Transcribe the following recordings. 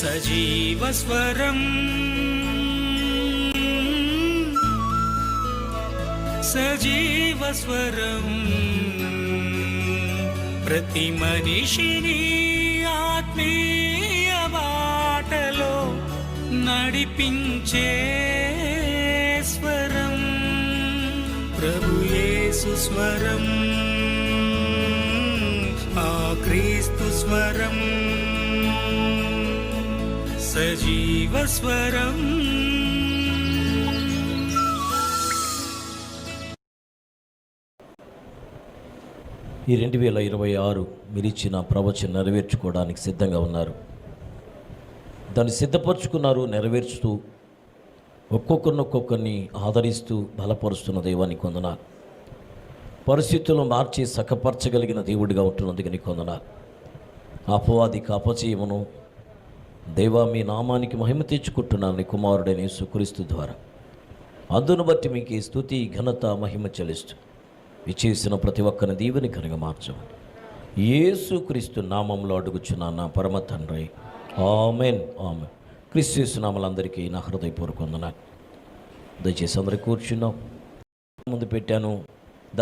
సజీవస్వరం సజీవస్వరం ప్రతి మనిషిని ఆత్మీయ బాటలో నడిపించే స్వరం ప్రభు యేసు స్వరం ఆ క్రీస్తు స్వరం సజీవస్వరం. ఈ 2026 మీరు ఇచ్చిన ప్రవచనం నెరవేర్చుకోవడానికి సిద్ధంగా ఉన్నారు. దాన్ని సిద్ధపరుచుకున్నారు, నెరవేర్చుతూ ఒక్కొక్కరిని ఆదరిస్తూ బలపరుస్తున్న దైవానికి వందనాలు. పరిస్థితులను మార్చి సఖపరచగలిగిన దేవుడిగా ఉంటున్నందుకు నీకు వందనాలు. అపవాదికి అపజయమును దేవా మీ నామానికి మహిమ తెచ్చుకుంటున్నాను నీ కుమారుడైన యేసుక్రీస్తు ద్వారా. అందును బట్టి మీకు స్తుతి ఘనత మహిమ చెల్లిస్తూ విచేసిన ప్రతి ఒక్కరిని దీవెని కనుక మార్చమని యేసుక్రీస్తు నామంలో అడుగుచున్నాను నా పరమ తండ్రి, ఆమెన్ ఆమెన్. క్రీస్తు యేసు నామలందరికీ నా హృదయపూర్వక వందనాలు. దయచేసి అందరూ కూర్చున్నాం. ముందు పెట్టాను,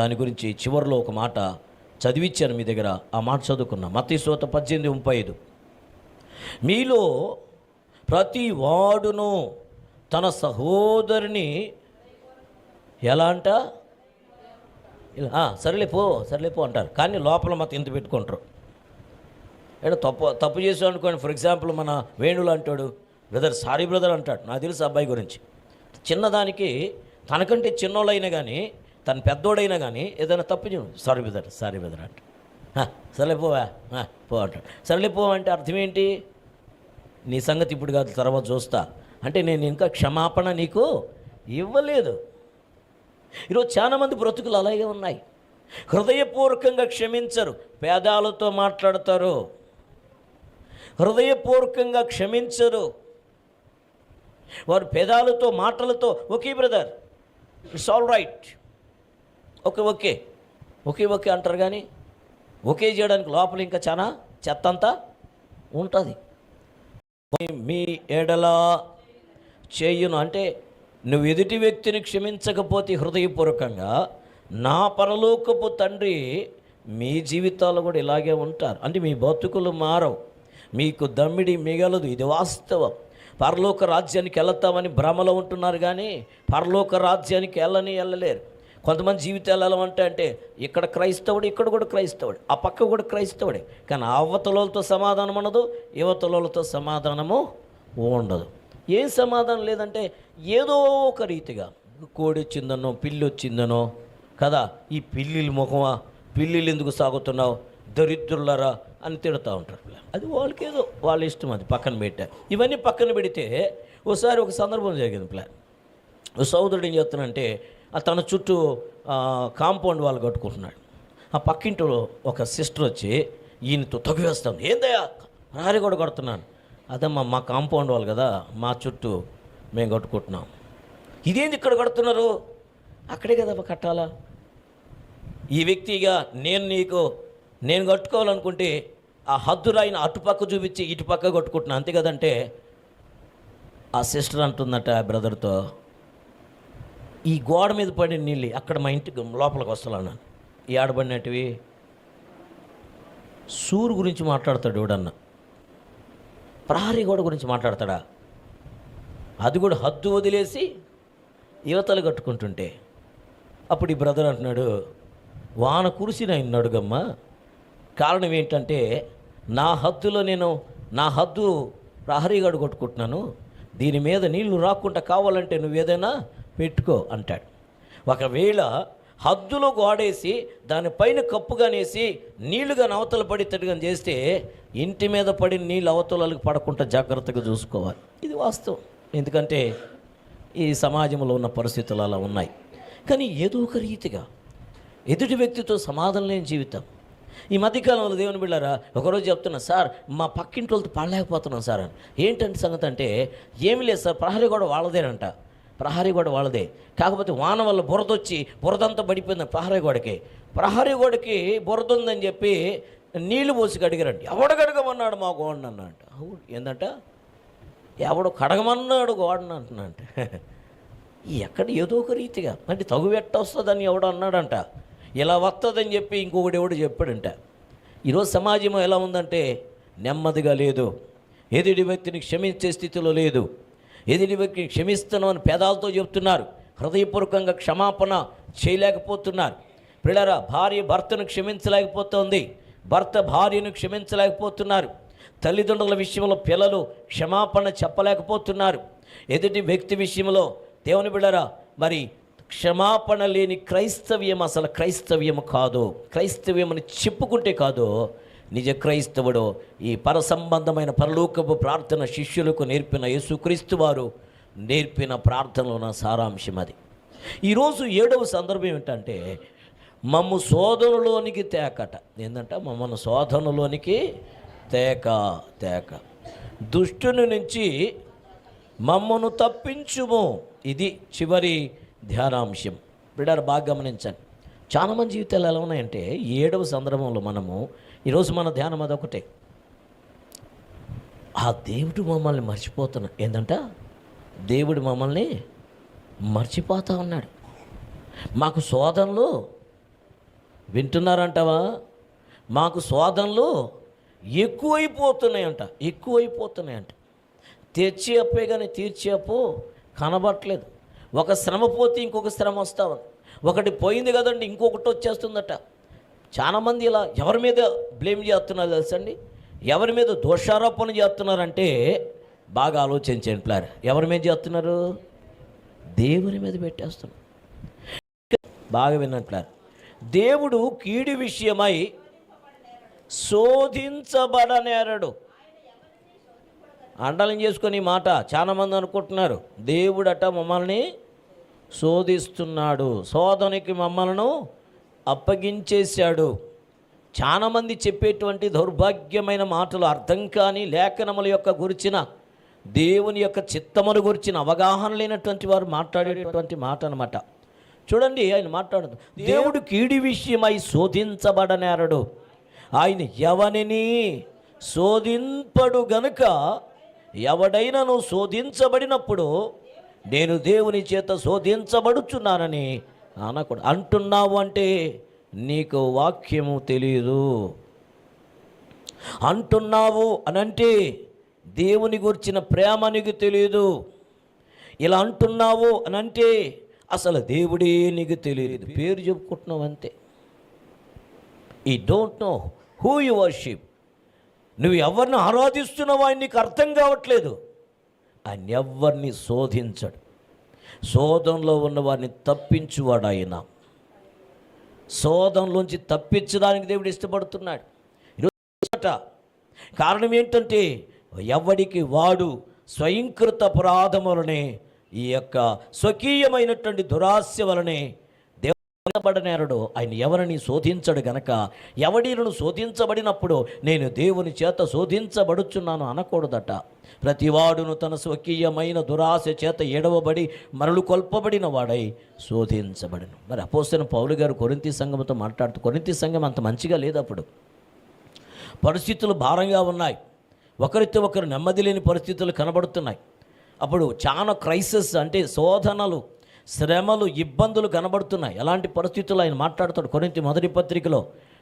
దాని గురించి చివరిలో ఒక మాట చదివించాను మీ దగ్గర. ఆ మాట చదువుకున్నా. మత్తయి సువార్త 18:35. మీలో ప్రతి వాడును తన సహోదరుని ఎలా అంట సరేలేపో అంటారు, కానీ లోపల మాత్రం ఇంత పెట్టుకుంటారు. ఏదో తప్పు చేసాం అనుకోండి. ఫర్ ఎగ్జాంపుల్ మన వేణులు అంటాడు, బ్రదర్ సారీ బ్రదర్ అంటాడు. నాకు తెలుసు అబ్బాయి గురించి. చిన్నదానికి తనకంటే చిన్నోళ్ళైనా కానీ తన పెద్దోడైనా కానీ ఏదైనా తప్పు చేయను, సారీ బ్రదర్ అంట. సరేలేపోవా పో అంటాడు. సరేలేపో అంటే అర్థం ఏంటి? నీ సంగతి ఇప్పుడు కాదు, తర్వాత చూస్తా అంటే నేను ఇంకా క్షమాపణ నీకు ఇవ్వలేదు. ఈరోజు చాలామంది బ్రతుకులు అలాగే ఉన్నాయి. హృదయపూర్వకంగా క్షమించరు, పేదాలతో మాట్లాడతారు. హృదయపూర్వకంగా క్షమించరు. వారు పేదాలతో మాటలతో okay brother it's all right, okay అంటారు, కానీ ఓకే చేయడానికి లోపల ఇంకా చాలా చెత్త అంతా ఉంటుంది. మీ ఎడలా చేయును అంటే నువ్వు ఎదుటి వ్యక్తిని క్షమించకపోతే హృదయపూర్వకంగా నా పరలోకపు తండ్రి మీ జీవితాలు కూడా ఇలాగే ఉంటారు. అంటే మీ బతుకులు మారవు, మీకు దమ్మిడి మిగలదు. ఇది వాస్తవం. పరలోక రాజ్యానికి వెళతామని భ్రమలో ఉంటున్నారు, కానీ పరలోక రాజ్యానికి వెళ్ళలేరు. కొంతమంది జీవితాలు ఎలా అంటే ఇక్కడ క్రైస్తవుడు, ఇక్కడ కూడా క్రైస్తవుడు, ఆ పక్క కూడా క్రైస్తవుడే, కానీ అవతలతో సమాధానం ఉండదు, యువతలతో సమాధానము ఉండదు. ఏం సమాధానం లేదంటే ఏదో ఒక రీతిగా కోడి వచ్చిందనో పిల్లి వచ్చిందనో కదా, ఈ పిల్లిల ముఖమా, పిల్లిలు ఎందుకు సాగుతున్నావు, దరిద్రులరా అని తిడుతూ ఉంటారు. అది వాళ్ళకి ఏదో వాళ్ళ ఇష్టం, అది పక్కన పెట్టారు. ఇవన్నీ పక్కన పెడితే ఒకసారి ఒక సందర్భం జరిగింది. ఓ సోదరుడు ఏం చేస్తున్నాడంటే తన చుట్టూ కాంపౌండ్ వాళ్ళు కట్టుకుంటున్నాడు. ఆ పక్కింటిలో ఒక సిస్టర్ వచ్చి ఈయనతో తగివేస్తాను, ఏందయ్యా రారి కూడా కడుతున్నాను. అదమ్మా మా కాంపౌండ్ వాళ్ళు కదా, మా చుట్టూ మేము కట్టుకుంటున్నాం. ఇదేంది ఇక్కడ కడుతున్నారు, అక్కడే కదా కట్టాలా. ఈ వ్యక్తిగా నేను కట్టుకోవాలనుకుంటే ఆ హద్దురాయిని అటుపక్క చూపించి ఇటుపక్క కట్టుకుంటున్నాను, అంతే కదంటే ఆ సిస్టర్ అంటుందట ఆ బ్రదర్తో, ఈ గోడ మీద పడిన నీళ్ళు అక్కడ మా ఇంటికి లోపలికి వస్తాను. ఈ ఆడబడినట్టువి సూరు గురించి మాట్లాడతాడు ఎవడన్నా, ప్రహరీ గోడ గురించి మాట్లాడతాడా? అది కూడా హద్దు వదిలేసి యువతలు కట్టుకుంటుంటే అప్పుడు ఈ బ్రదర్ అంటున్నాడు, వాన కురిసి నేను అడుగమ్మా, కారణం ఏంటంటే నా హద్దు ప్రహరీ గోడ కొట్టుకుంటున్నాను, దీని మీద నీళ్లు రాకుండా కావాలంటే నువ్వేదైనా పెట్టుకో అంటాడు. ఒకవేళ హద్దులో గోడేసి దానిపైన కప్పుగానేసి నీళ్లుగా అవతల పడేటట్టుగా చేస్తే ఇంటి మీద పడిన నీళ్ళు అవతలకి పడకుండా జాగ్రత్తగా చూసుకోవాలి. ఇది వాస్తవం. ఎందుకంటే ఈ సమాజంలో ఉన్న పరిస్థితులు అలా ఉన్నాయి. కానీ ఏదో ఒక రీతిగా ఎదుటి వ్యక్తితో సమాధానం లేని జీవితం. ఈ మధ్యకాలంలో దేవుని బిళ్ళారా ఒకరోజు చెప్తున్నా, సార్ మా పక్కింటి వాళ్ళతో పడలేకపోతున్నాం సార్ అని. ఏంటంటే సంగతి అంటే ఏమి లేదు సార్, ప్రహరీ కూడా వాళ్ళదేనంట, ప్రహరీ గోడ వాళ్ళదే, కాకపోతే వాన వల్ల బురదొచ్చి బురదంతా పడిపోయింది ప్రహరీ గోడకి బురద ఉందని చెప్పి నీళ్లు పోసి కడిగారండి. ఎవడ కడగమన్నాడు మా గోడని అన్నట్టు. ఏందంట ఎవడు కడగమన్నాడు గోడను అంటున్నా అంటే ఎక్కడ ఏదో ఒక రీతిగా అంటే తగు ఎట్ట వస్తుందని ఎవడు అన్నాడంట, ఇలా వస్తుందని చెప్పి ఇంకొకటి ఎవడు చెప్పాడంట. ఈరోజు సమాజం ఎలా ఉందంటే నెమ్మదిగా లేదు, ఎదుటి వ్యక్తిని క్షమించే స్థితిలో లేదు. ఎదుటి వ్యక్తిని క్షమిస్తున్నామని పెదాలతో చెప్తున్నారు, హృదయపూర్వకంగా క్షమాపణ చేయలేకపోతున్నారు. పిల్లరా, భార్య భర్తను క్షమించలేకపోతుంది, భర్త భార్యను క్షమించలేకపోతున్నారు. తల్లిదండ్రుల విషయంలో పిల్లలు క్షమాపణ చెప్పలేకపోతున్నారు. ఎదుటి వ్యక్తి విషయంలో దేవుని బిడ్డరా, మరి క్షమాపణ లేని క్రైస్తవ్యం అసలు క్రైస్తవ్యం కాదు. క్రైస్తవ్యమని చెప్పుకుంటే కాదు, నిజ క్రైస్తవుడు ఈ పరసంబంధమైన పరలోకపు ప్రార్థన శిష్యులకు నేర్పిన యేసుక్రీస్తు వారు నేర్పిన ప్రార్థనలో నా సారాంశం అది. ఈరోజు 7వ సందర్భం ఏంటంటే మమ్ము శోధనలోనికి తేకట. ఏంటంటే మమ్మల్ని శోధనలోనికి తేక దుష్టుని నుంచి మమ్మను తప్పించుము. ఇది చివరి ధ్యానాంశం. బిడ్డలు బాగా గమనించండి. చాలామంది జీవితాలు ఎలా ఉన్నాయంటే 7వ సందర్భంలో మనము ఈరోజు మన ధ్యానం అదొకటే, ఆ దేవుడు మమ్మల్ని మర్చిపోతున్నాడు. ఏంటంట దేవుడు మమ్మల్ని మర్చిపోతా ఉన్నాడు. మాకు శోధనలు వింటున్నారంటావా, మాకు శోధనలు ఎక్కువైపోతున్నాయంట. తెచ్చి అప్పే కానీ తీర్చి అప్పు కనబట్టలేదు. ఒక శ్రమ పోతే ఇంకొక శ్రమ వస్తావు, ఒకటి పోయింది కదండి ఇంకొకటి వచ్చేస్తుందట. చాలామంది ఇలా ఎవరి మీద బ్లేమ్ చేస్తున్నారు తెలుసండి, ఎవరి మీద దోషారోపణ చేస్తున్నారంటే బాగా ఆలోచించండి ప్లాన్. ఎవరి మీద చేస్తున్నారు? దేవుని మీద పెట్టేస్తున్నారు. బాగా వినండి ప్లాన్. దేవుడు కీడు విషయమై శోధించబడనేరడు. అండలం చేసుకొని ఈ మాట చాలామంది అనుకుంటున్నారు, దేవుడట మమ్మల్ని శోధిస్తున్నాడు, శోధనకి మమ్మల్ని అప్పగించేశాడు. చాలామంది చెప్పేటువంటి దౌర్భాగ్యమైన మాటలు, అర్థం కాని లేఖనముల యొక్క గురించిన దేవుని యొక్క చిత్తమును గురించిన అవగాహన లేనటువంటి వారు మాట్లాడేటువంటి మాట అనమాట. చూడండి, ఆయన మాట్లాడదు, దేవుడు కీడి విషయమై శోధించబడనేరడు, ఆయన ఎవనిని శోధింపడు గనుక ఎవడైనను శోధించబడినప్పుడు నేను దేవుని చేత శోధించబడుచున్నానని అనకూడదు. అంటున్నావు అంటే నీకు వాక్యము తెలియదు. అంటున్నావు అనంటే దేవుని గురించిన ప్రేమ నీకు తెలియదు. ఇలా అంటున్నావు అనంటే అసలు దేవుడే నీకు తెలియదు, పేరు చెప్పుకుంటున్నావు అంతే. ఈ don't know who you worship. నువ్వు ఎవరిని ఆరాధిస్తున్నావో ఆయన నీకు అర్థం కావట్లేదు. ఆయన ఎవరిని శోధించడు, శోధనలో ఉన్న వారిని తప్పించువాడు ఆయన. శోధనలోంచి తప్పించడానికి దేవుడు ఇష్టపడుతున్నాడు. ఈరోజు కారణం ఏంటంటే ఎవడికి వాడు స్వయంకృత అపరాధములనే, ఈ యొక్క స్వకీయమైనటువంటి దురాశ వలనే దేవుడు ఆయన ఎవరిని శోధించడు గనక ఎవడిలను శోధించబడినప్పుడు నేను దేవుని చేత శోధించబడుచున్నాను అనకూడదట. ప్రతివాడును తన స్వకీయమైన దురాశ చేత ఎడవబడి మరలు కొల్పబడిన వాడై శోధించబడను. మరి అపోస్తలుడైన పౌలు గారు కొరింథీ సంఘంతో మాట్లాడుతూ, కొరింథీ సంఘం అంత మంచిగా లేదు, అప్పుడు పరిస్థితులు భారంగా ఉన్నాయి, ఒకరితో ఒకరు నెమ్మది లేని పరిస్థితులు కనబడుతున్నాయి. అప్పుడు చాలా క్రైసిస్ అంటే శోధనలు, శ్రమలు, ఇబ్బందులు కనబడుతున్నాయి. ఎలాంటి పరిస్థితులు ఆయన మాట్లాడుతాడు కొరింథీ మొదటి పత్రికలో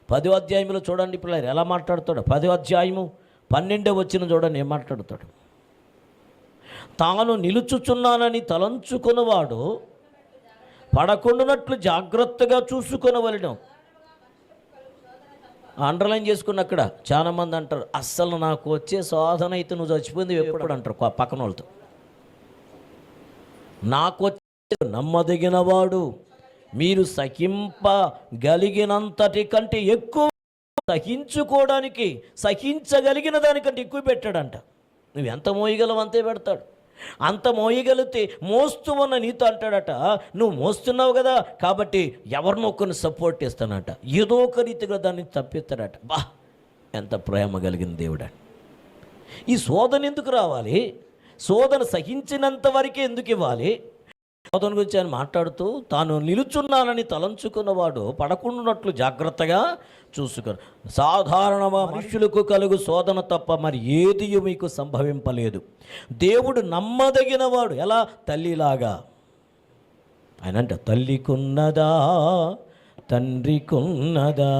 10వ అధ్యాయంలో చూడండి. ఇప్పుడు ఆయన ఎలా మాట్లాడుతాడు, 10వ అధ్యాయము 12వ వచనం చూడండి ఏం మాట్లాడుతాడు. తాను నిలుచుచున్నానని తలంచుకున్నవాడు పడకుండానట్లు జాగ్రత్తగా చూసుకొనవలెను. అండర్లైన్ చేసుకున్న అక్కడ చాలామంది అంటారు, అస్సలు నాకు వచ్చే శోధన అయితే నువ్వు చచ్చిపోయింది ఎప్పుడు అంటారు పక్కన వాళ్ళతో. నాకు వచ్చే నమ్మదగినవాడు, మీరు సహింపగలిగినంతటి కంటే ఎక్కువ సహించుకోవడానికి, సహించగలిగిన దానికంటే ఎక్కువ పెట్టాడంట. నువ్వు ఎంత మోయగలవు అంతే పెడతాడు. అంత మోయగలిగితే మోస్తూ ఉన్న నీతో అంటాడట, నువ్వు మోస్తున్నావు కదా కాబట్టి ఎవరినో కొన్ని సపోర్ట్ ఇస్తానట, ఏదో ఒక రీతిగా దాన్ని తప్పిస్తాడట. బా, ఎంత ప్రేమ కలిగిన దేవుడా. ఈ శోధన ఎందుకు రావాలి? శోధన సహించినంత వరకే ఎందుకు ఇవ్వాలి? శోధన గురించి ఆయన మాట్లాడుతూ తాను నిలుచున్నానని తలంచుకున్నవాడు పడకుండాట్లు జాగ్రత్తగా చూసుకుని. సాధారణ మనుషులకు కలుగు శోధన తప్ప మరి ఏది మీకు సంభవింపలేదు. దేవుడు నమ్మదగినవాడు. ఎలా? తల్లిలాగా. ఆయన అంటే తల్లికున్నదా తండ్రికున్నదా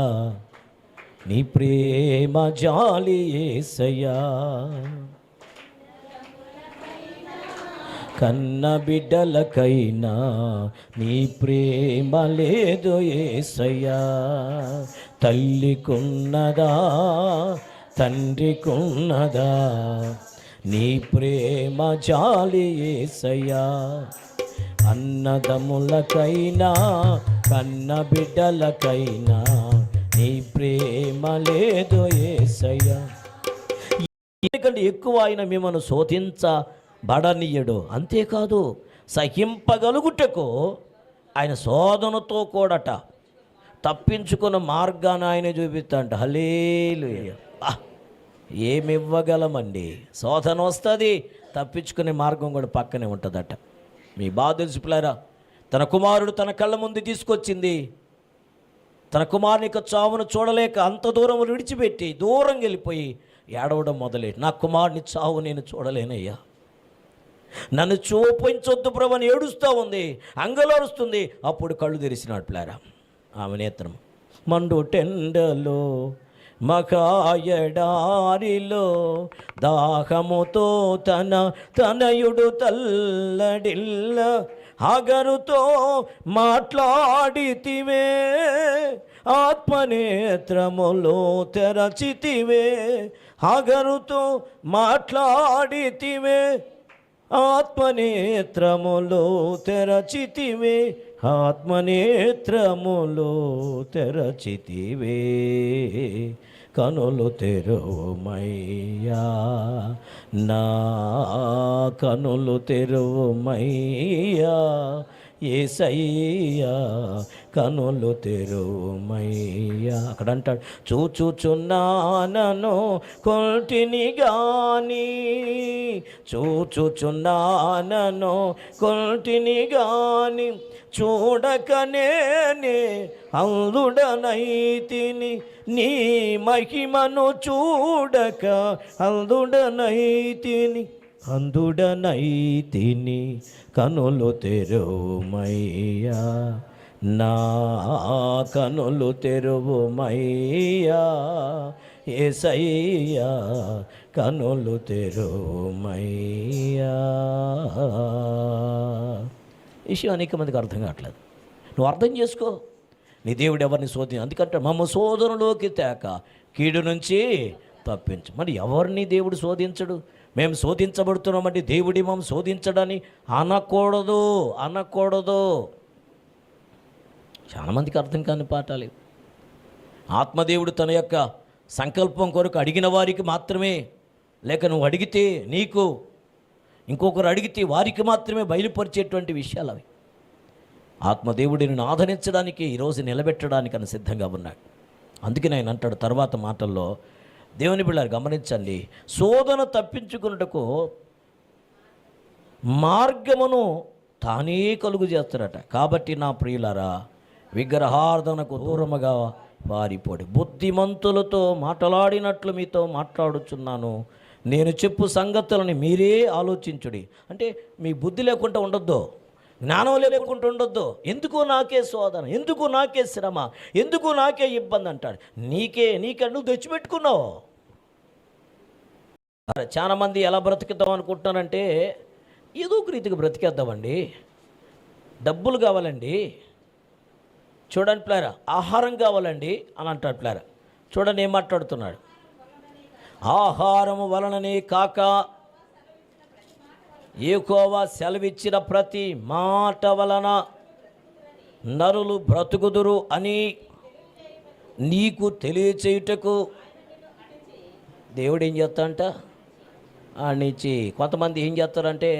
నీ ప్రేమ జాలి యేసయ్యా, కన్న బిడ్డలకైనా నీ ప్రేమ లేదు యేసయ్యా. తల్లికున్నదా తండ్రికున్నదా నీ ప్రేమ జాలి యేసయ్యా. అన్నదమ్ములకైనా కన్న బిడ్డలకైనా నీ ప్రేమ లేదు యేసయ్యా. ఎందుకంటే ఎక్కువ ఆయన మిమ్మల్ని శోధించబడనీయడు. అంతేకాదు సహింపగలుగుటకు ఆయన శోధనతో కూడట తప్పించుకున్న మార్గాన్ని ఆయన చూపిస్తాంట. హల్లెలూయా. ఏమివ్వగలమండి? శోధన వస్తుంది, తప్పించుకునే మార్గం కూడా పక్కనే ఉంటుందట. మీ బాధ తెలుసుకులారా, తన కుమారుడు తన కళ్ళ ముందు తీసుకొచ్చింది. తన కుమారుని యొక్క చావును చూడలేక అంత దూరం విడిచిపెట్టి దూరం వెళ్ళిపోయి ఏడవడం మొదలెట్టి, నా కుమారుని చావు నేను చూడలేనయ్యా, నన్ను చూపించొద్దు ప్రభు అని ఏడుస్తూ ఉంది, అంగలారుస్తుంది. అప్పుడు కళ్ళు తెరిచినాడు ప్లారా. ఆమె నేత్రం మండు టెండలో మకాయడారిలో దాహముతో తనయుడు తల్లడిల్ల హగరుతో మాట్లాడితివే, ఆత్మనేత్రములో తెరచితివే. హగరుతో మాట్లాడితివే, ఆత్మనేత్రములో తెరచితివే, ఆత్మనేత్రములో తెరచితివే. కనులు తెరువుమయ్యా, నా కనులు తెరువుమయ్యా యేసయ్యా, కనులు తెరువుమయ్యా. అక్కడ అంటాడు, చూచుచున్నానను కొంటిని గాని, చూచుచున్నానను కొంటిని గాని, చూడకనేనే అందుడనైతిని, నీ మహిమను చూడక అందుడనైతిని, అందుడనైతిని. కనులు తెరువుమయ్యా, నా కనులు తెరువుమయ్యా యేసయ్యా, కనులు తెరువుమయ్యా. విషయం అనేక మందికి అర్థం కావట్లేదు. నువ్వు అర్థం చేసుకో, నీ దేవుడు ఎవరిని శోధించు. అందుకంటే మమ్మ శోధనలోకి తేక కీడు నుంచి తప్పించు. మరి ఎవరిని దేవుడు శోధించడు? మేము శోధించబడుతున్నామంటే దేవుడి మమ్మల్ని శోధించడని అనకూడదు, అనకూడదు. చాలామందికి అర్థం కాని పాఠాలు. ఆత్మదేవుడు తన యొక్క సంకల్పం కొరకు అడిగిన వారికి మాత్రమే, లేక నువ్వు అడిగితే నీకు, ఇంకొకరు అడిగితే వారికి మాత్రమే బయలుపరిచేటువంటి విషయాలు అవి. ఆత్మదేవుడిని ఆదరించడానికి, ఈరోజు నిలబెట్టడానికి అని సిద్ధంగా ఉన్నాడు. అందుకని ఆయన అంటాడు తర్వాత మాటల్లో, దేవుని బిడ్డలారా గమనించండి, శోధన తప్పించుకున్నటకు మార్గమును తానే కలుగు చేస్తాడట. కాబట్టి నా ప్రియులారా, విగ్రహార్థనకు దూరముగా పారిపోడి, బుద్ధిమంతులతో మాట్లాడినట్లు మీతో మాట్లాడుచున్నాను. నేను చెప్పు సంగతులని మీరే ఆలోచించుడి. అంటే మీ బుద్ధి లేకుండా ఉండొద్దు, జ్ఞానం లేకుండా ఉండొద్దు. ఎందుకు నాకే శోధన, ఎందుకు నాకే శ్రమ, ఎందుకు నాకే ఇబ్బంది అంటాడు. నీకే నువ్వు తెచ్చిపెట్టుకున్నావు. చాలామంది ఎలా బ్రతికిద్దాం అనుకుంటున్నారంటే, ఏదో ఒక రీతికి బ్రతికేద్దామండి, డబ్బులు కావాలండి, చూడండి ప్లారా, ఆహారం కావాలండి అని అంటాడు ప్లారా. చూడండి ఏం మాట్లాడుతున్నాడు. ఆహారము వలననే కాక యెహోవా సెలవిచ్చిన ప్రతి మాట వలన నరులు బ్రతుకుదురు అని నీకు తెలియచేయుటకు దేవుడు ఏం చేస్తాడంట నుంచి. కొంతమంది ఏం చేస్తారంటే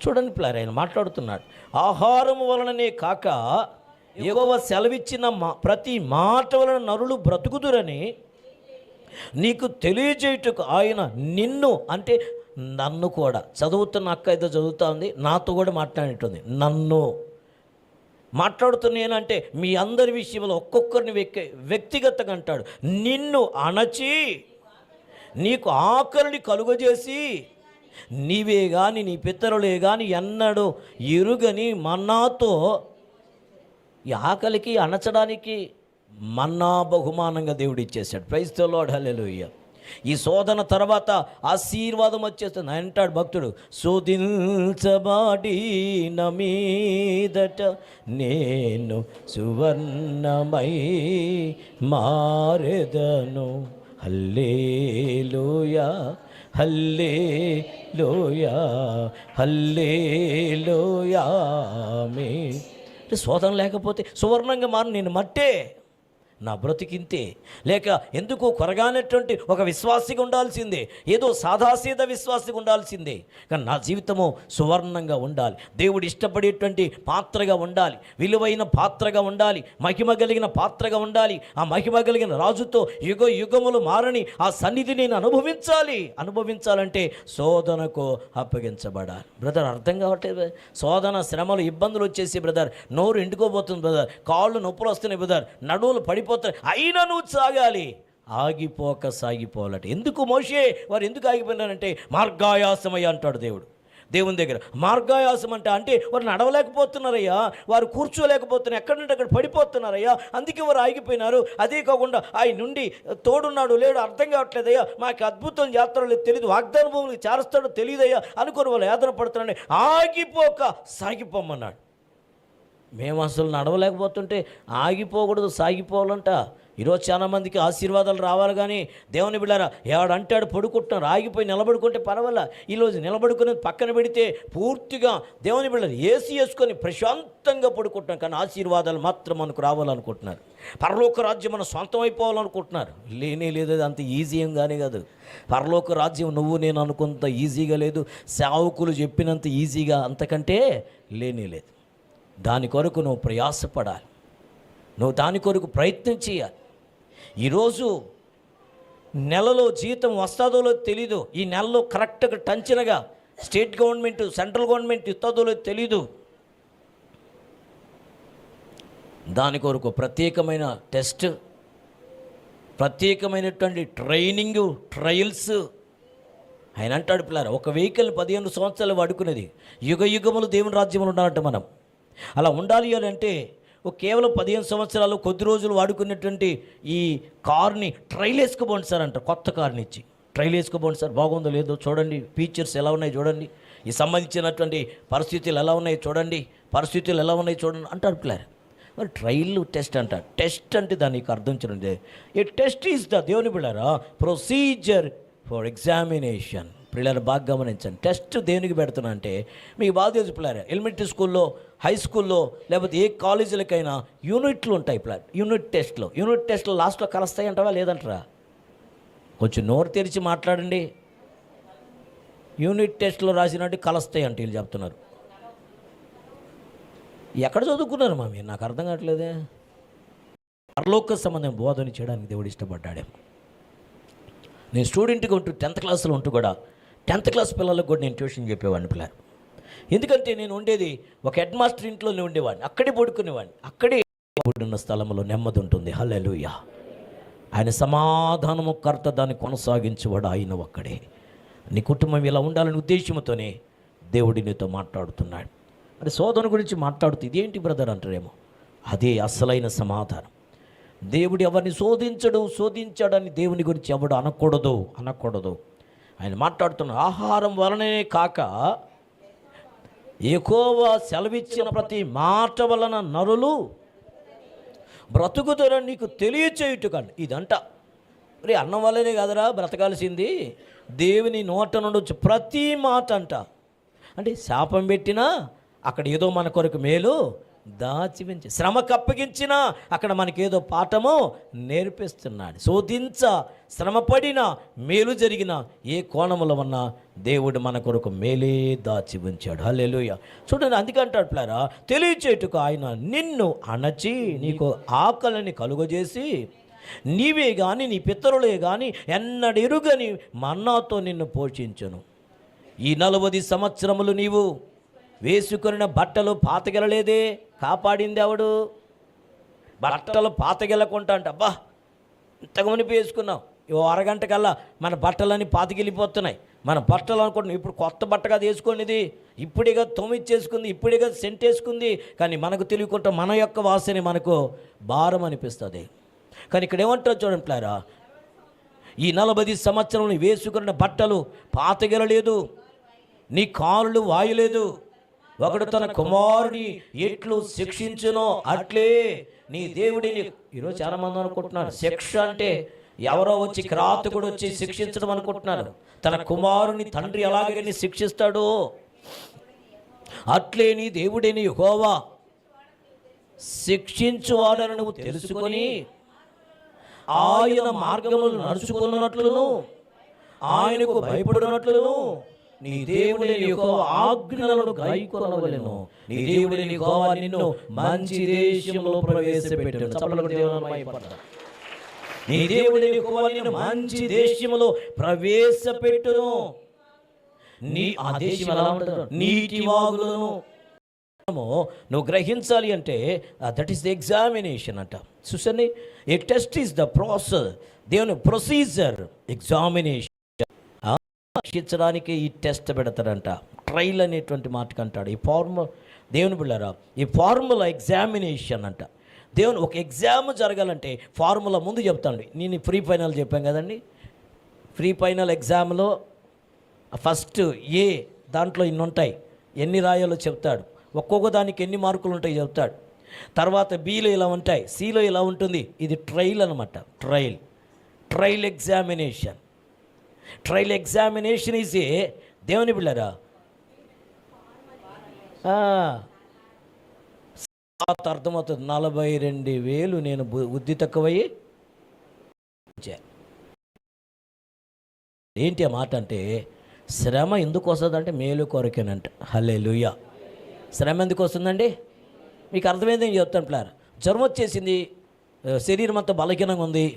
చూడండి ప్లార్, ఆయన మాట్లాడుతున్నాడు. ఆహారము వలననే కాక యెహోవా సెలవిచ్చిన ప్రతి మాట వలన నరులు బ్రతుకుదురని నీకు తెలియజేయుటకు ఆయన నిన్ను, అంటే నన్ను కూడా. చదువుతున్న అక్క ఏదో చదువుతా ఉంది, నాతో కూడా మాట్లాడినట్టుంది. నన్ను మాట్లాడుతున్నానంటే మీ అందరి విషయంలో ఒక్కొక్కరిని వ్యక్తిగతంగా అంటాడు. నిన్ను అణచి నీకు ఆకలిని కలుగజేసి, నీవే కానీ నీ పితరులే కానీ ఎన్నడూ ఎరుగని మన్నాతో, ఈ ఆకలికి అణచడానికి మన్నా బహుమానంగా దేవుడు ఇచ్చేశాడు. ప్రైజ్ ది లార్డ్, హల్లెలూయా. ఈ శోధన తర్వాత ఆశీర్వాదం వచ్చేస్తుంది. అంటాడు భక్తుడు, శోధించబడి మీదట నేను సువర్ణమై మారెదను. హల్లెలూయా, హల్లెలూయా, హల్లెలూయా. ఆమేన్. శోధన లేకపోతే సువర్ణంగా మారు నేను మట్టే, నా బ్రతికింతే. లేక ఎందుకు కొరగానటువంటి ఒక విశ్వాసిగా ఉండాల్సిందే, ఏదో సాదాసీద విశ్వాసిగా ఉండాల్సిందే. కానీ నా జీవితము సువర్ణంగా ఉండాలి, దేవుడు ఇష్టపడేటువంటి పాత్రగా ఉండాలి, విలువైన పాత్రగా ఉండాలి, మహిమ కలిగిన పాత్రగా ఉండాలి. ఆ మహిమ కలిగిన రాజుతో యుగ యుగములు మారని ఆ సన్నిధి నేను అనుభవించాలంటే శోధనకు అప్పగించబడాలి. బ్రదర్, అర్థం కావట్లేదు. శోధన, శ్రమలు, ఇబ్బందులు వచ్చేసి బ్రదర్ నోరు ఎండుకోబోతుంది బ్రదర్, కాళ్ళు నొప్పులు వస్తున్నాయి బ్రదర్, నడువులు పడిపోతాయి. అయినా నువ్వు సాగాలి, ఆగిపోక సాగిపోవాలట. ఎందుకు మోషే వారు ఎందుకు ఆగిపోయినారంటే మార్గాయాసమయ్య అంటాడు దేవుడు. దేవుని దగ్గర మార్గాయాసం అంటే వారు నడవలేకపోతున్నారయ్యా, వారు కూర్చోలేకపోతున్నారు, ఎక్కడంటే అక్కడ పడిపోతున్నారయ్యా, అందుకే వారు ఆగిపోయినారు. అదే కాకుండా ఆయన నుండి తోడున్నాడు లేడు అర్థం కావట్లేదయ్యా, మాకు అద్భుతం చేస్తాడో తెలియదు, వాగ్దాన భూమికి చేస్తాడో తెలియదయ్యా అనుకుని వాళ్ళు యాతన పడుతున్నారని ఆగిపోక సాగిపోమన్నాడు. మేము అసలు నడవలేకపోతుంటే ఆగిపోకూడదు, సాగిపోవాలంట. ఈరోజు చాలామందికి ఆశీర్వాదాలు రావాలి, కానీ దేవుని బిడ్డారా ఎవడంటాడు పడుకుంటున్నారు, ఆగిపోయి నిలబడుకుంటే పర్వాలా. ఈరోజు నిలబడుకుని పక్కన పెడితే పూర్తిగా దేవుని బిడ్డలు ఏసీ వేసుకొని ప్రశాంతంగా పడుకుంటున్నాం, కానీ ఆశీర్వాదాలు మాత్రం మనకు రావాలనుకుంటున్నారు. పరలోక రాజ్యం మనం సొంతం అయిపోవాలనుకుంటున్నారు. లేదు, అంత ఈజీ ఏం కానీ కాదు. పరలోక రాజ్యం నువ్వు నేను అనుకున్నంత ఈజీగా లేదు, సేవకులు చెప్పినంత ఈజీగా అంతకంటే లేదు. దాని కొరకు నువ్వు ప్రయాసపడాలి, నువ్వు దాని కొరకు ప్రయత్నం చేయాలి. ఈరోజు నెలలో జీతం వస్తుందో తెలీదు, ఈ నెలలో కరెక్ట్గా టంచినగా స్టేట్ గవర్నమెంట్ సెంట్రల్ గవర్నమెంట్ ఇస్తుందో తెలీదు. దాని కొరకు ప్రత్యేకమైన టెస్ట్, ప్రత్యేకమైనటువంటి ట్రయల్స్. ఆయన అంటాడు పిల్లారా, ఒక వెహికల్ని 15 సంవత్సరాలు వాడుకునేది యుగ యుగములు దేవుని రాజ్యంలో ఉండాలంటే మనం అలా ఉండాలి అని అంటే కేవలం 15 సంవత్సరాలు కొద్ది రోజులు వాడుకునేటువంటి ఈ కార్ని ట్రైల్ వేసుకోబోండి సార్ అంటారు. కొత్త కార్ని ఇచ్చి ట్రైల్ వేసుకోబోండి సార్, బాగుందో లేదో చూడండి, ఫీచర్స్ ఎలా ఉన్నాయి చూడండి, ఈ సంబంధించినటువంటి పరిస్థితులు ఎలా ఉన్నాయి చూడండి అంటారు పిల్లలు. మరి ట్రైల్ టెస్ట్ అంటారు. టెస్ట్ అంటే దానికి అర్థం చూడండి, ఏ టెస్ట్ ఈజ్ ద దేవుని బిడ్డారా ప్రొసీజర్ ఫర్ ఎగ్జామినేషన్. పిల్లలు బాగా గమనించండి. టెస్ట్ దేనికి పెడుతున్నా అంటే మీకు బాగా తెలుసు పిల్లలు, ఎలిమెంటరీ స్కూల్లో, హై స్కూల్లో, లేకపోతే ఏ కాలేజీలకైనా యూనిట్లు ఉంటాయి పిల్లలు. యూనిట్ టెస్ట్లో లాస్ట్లో కలుస్తాయి అంటావా లేదంటారా? కొంచెం నోరు తెరిచి మాట్లాడండి. యూనిట్ టెస్ట్లో రాసినట్టు కలుస్తాయి అంటే వీళ్ళు చెప్తున్నారు. ఎక్కడ చదువుకున్నారు మా మీరు? నాకు అర్థం కావట్లేదే. పరలోక సంబంధం బోధన చేయడానికి దేవుడు ఇష్టపడ్డాడే. నేను స్టూడెంట్గా ఉంటూ 10th క్లాస్లో ఉంటూ కూడా 10th క్లాస్ పిల్లలకు కూడా నేను ట్యూషన్ చెప్పేవాడిని పిల్లలు. ఎందుకంటే నేను ఉండేది ఒక హెడ్ మాస్టర్ ఇంట్లోనే ఉండేవాడిని, అక్కడే పడుకునేవాడిని. అక్కడే ఉన్న స్థలంలో నెమ్మది ఉంటుంది. హల్లెలూయా. ఆయన సమాధానము కర్త, దాన్ని కొనసాగించేవాడు ఆయన ఒక్కడే. నీ కుటుంబం ఇలా ఉండాలనే ఉద్దేశంతోనే దేవుడి నీతో మాట్లాడుతున్నాడు. అది శోధన గురించి మాట్లాడుతూ ఇదేంటి బ్రదర్ అంటారేమో, అదే అసలైన సమాధానం. దేవుడు ఎవరిని శోధించాడని దేవుని గురించి ఎవడు అనకూడదు. ఆయన మాట్లాడుతున్న ఆహారం వలనే కాక యెహోవా సెలవిచ్చిన ప్రతి మాట వలన నరులు బ్రతుకుతారని నీకు తెలియచేయుటకండి. ఇదంట మరి అన్నం వల్లనే కదరా బ్రతకాల్సింది, దేవుని నోట నుండి వచ్చి ప్రతి మాట అంట. అంటే శాపం పెట్టినా అక్కడ ఏదో మన కొరకు మేలు దాచివించి, శ్రమకు అప్పగించినా అక్కడ మనకేదో పాఠము నేర్పిస్తున్నాడు. శ్రమపడిన మేలు జరిగిన ఏ కోణములో ఉన్నా దేవుడు మన కొరకు మేలే దాచి ఉంచాడు. హల్లెలూయా. చూడండి, అందుకే అంటాడు పిల్లారా, తెలియచేటుకు ఆయన నిన్ను అణచి నీకు ఆకలిని కలుగజేసి, నీవే కానీ నీ పితరులే కానీ ఎన్నడెరుగని మన్నాతో నిన్ను పోషించును. ఈ 40 సంవత్సరములు నీవు వేసుకొనిన బట్టలు పాతగెలలేదే, కాపాడింది ఎవడు? బట్టలు పాతగెలకుంటా అంటే అబ్బా ఇంతకు మునిపి వేసుకున్నాం, ఓ అరగంట కల్లా మన బట్టలన్నీ పాతగిలిపోతున్నాయి. మన బట్టలు అనుకుంటున్నాం ఇప్పుడు కొత్త బట్టగా వేసుకునేది, ఇప్పుడిగా తొమ్మిచ్చేసుకుంది, ఇప్పుడిగా సెంట్ వేసుకుంది. కానీ మనకు తెలియకుండా మన యొక్క వాసన మనకు భారం అనిపిస్తుంది. కానీ ఇక్కడ ఏమంటారు చూడండి ప్లారా, ఈ 40 సంవత్సరంలో వేసుకున్న బట్టలు పాతగెలలేదు, నీ కాళ్ళు వాయలేదు. ఒకడు తన కుమారుని ఎట్లు శిక్షించునో అట్లే నీ దేవుడిని. ఈరోజు చాలామంది అనుకుంటున్నారు శిక్ష అంటే ఎవరో వచ్చి కిరాతకుడు వచ్చి శిక్షించడం అనుకుంటున్నారు. తన కుమారుని తండ్రి ఎలాగని శిక్షిస్తాడో అట్లే నీ దేవుడిని యెహోవా శిక్షించువాడని నువ్వు తెలుసుకొని ఆయన మార్గములు నడుచుకున్నట్లును ఆయనకు భయపడినట్లును నీ దేవుడిని యెహోవా ఆజ్ఞలను గైకొనవలెను. నీ దేవుడిని యెహోవా నిన్ను మంచి దేశంలో ప్రవేశపెట్టును. చప్పట్లు కొట్టి దేవుని మహిమపరచండి. నీ దేవుడిని యెహోవా నిన్ను మంచి దేశంలో ప్రవేశపెట్టును. ఆ దేశం ఎలా ఉంటుంది? నీటి వాగులను నువ్వు గ్రహించాలి అంటే దట్ ఈస్ ద ఎగ్జామినేషన్ అంట. చూసండి, ఏ టెస్ట్ ఈస్ ద ప్రాసెస్, దేవుని ప్రొసీజర్ ఎగ్జామినేషన్. రక్షించడానికి ఈ టెస్ట్ పెడతాడంట, ట్రైల్ అనేటువంటి మాటకు అంటాడు. ఈ దేవుని బిళ్ళారా, ఈ ఫార్ములా ఎగ్జామినేషన్ అంట. దేవుని ఒక ఎగ్జామ్ జరగాలంటే ఫార్ములా ముందు చెప్తాండి. నేను ప్రీ ఫైనల్ చెప్పాను కదండి, ప్రీ ఫైనల్ ఎగ్జామ్లో ఫస్ట్ ఏ దాంట్లో ఇన్ని ఉంటాయి, ఎన్ని రాయాలో చెప్తాడు, ఒక్కొక్క దానికి ఎన్ని మార్కులు ఉంటాయి చెప్తాడు. తర్వాత బిలో ఇలా ఉంటాయి, సిలో ఇలా ఉంటుంది. ఇది ట్రైల్ అనమాట. Trial examination. Trial examination is a దేవుని బిళ్ళరా అర్థమవుతుంది. 42,000 నేను బుద్ధి తక్కువయ్యి. ఏంటి ఆ మాట అంటే, శ్రమ ఎందుకు వస్తుందంటే మేలు కొరకేనంట. హల్లెలూయా. శ్రమ ఎందుకు వస్తుందండి? మీకు అర్థమైంది నేను చెప్తాను ప్లార్. జ్వరం వచ్చేసింది, శరీరం అంతా బలహీనంగా ఉంది,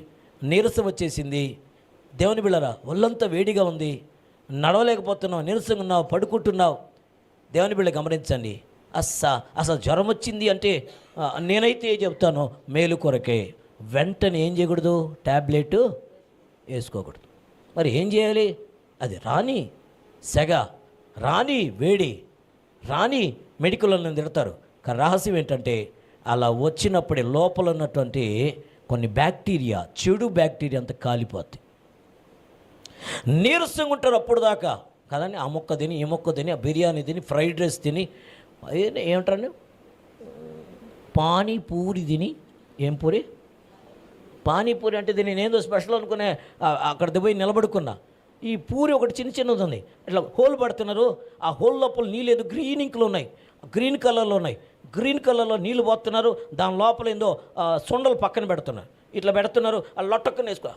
నీరసం వచ్చేసింది. దేవుని బిళ్ళరా, ఒళ్ళంతా వేడిగా ఉంది, నడవలేకపోతున్నావు, నీరసంగా ఉన్నావు, పడుకుంటున్నావు. దేవుని బిళ్ళ గమనించండి, అసలు జ్వరం వచ్చింది అంటే నేనైతే చెప్తాను మేలు కొరకే. వెంటనే ఏం చేయకూడదు? ట్యాబ్లెట్ వేసుకోకూడదు. మరి ఏం చేయాలి? అది రాని సెగ, రాని వేడి, రాని మెడికల్లో తిడతారు. కానీ రహస్యం ఏంటంటే, అలా వచ్చినప్పుడే లోపల ఉన్నటువంటి కొన్ని బ్యాక్టీరియా, చెడు బ్యాక్టీరియా అంతా కాలిపోద్ది. నీరసంగా ఉంటారు అప్పుడు దాకా కదండి. ఆ మొక్క తిని, ఈ మొక్క తిని, ఆ బిర్యానీ తిని, ఫ్రైడ్ రైస్ తిని, ఏమంటారండి, పానీపూరి తిని. ఏం పూరి? పానీపూరి అంటే దీన్ని నేనేదో స్పెషల్ అనుకునే అక్కడ పోయి నిలబడుకున్నా. ఈ పూరి ఒకటి చిన్నది ఉంది, ఇట్లా హోల్ పడుతున్నారు. ఆ హోల్ లోపల నీళ్ళు ఏదో గ్రీన్ ఇంకులు ఉన్నాయి, గ్రీన్ కలర్లో ఉన్నాయి. గ్రీన్ కలర్లో నీళ్ళు పోతున్నారు, దాని లోపల ఏందో సొండలు పక్కన పెడుతున్నారు. ఇట్లా పెడుతున్నారు, ఆ లొట్టక్కన వేసుకో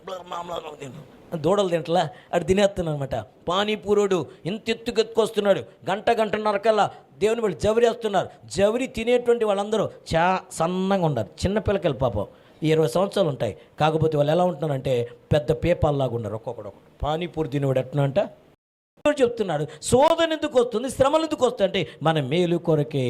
దూడలు తింటలా అటు తినేస్తున్నాను అనమాట. పానీపూరోడు ఇంత ఎత్తుకొస్తున్నాడు, గంటన్నర కల్లా దేవుని వాళ్ళు జవరి వేస్తున్నారు. జవరి తినేటువంటి వాళ్ళందరూ సన్నగా ఉన్నారు. చిన్నపిల్లకాయలు పాపం 20 సంవత్సరాలు ఉంటాయి. కాకపోతే వాళ్ళు ఎలా ఉంటున్నారంటే పెద్ద పేపాల్లాగా ఉన్నారు. ఒక్కొక్కడు పానీపూరి తినేవాడు ఎట్లా అంట చెప్తున్నాడు. శోధన ఎందుకు వస్తుంది, శ్రమలు ఎందుకు వస్తాయి అంటే మన మేలు కొరకే.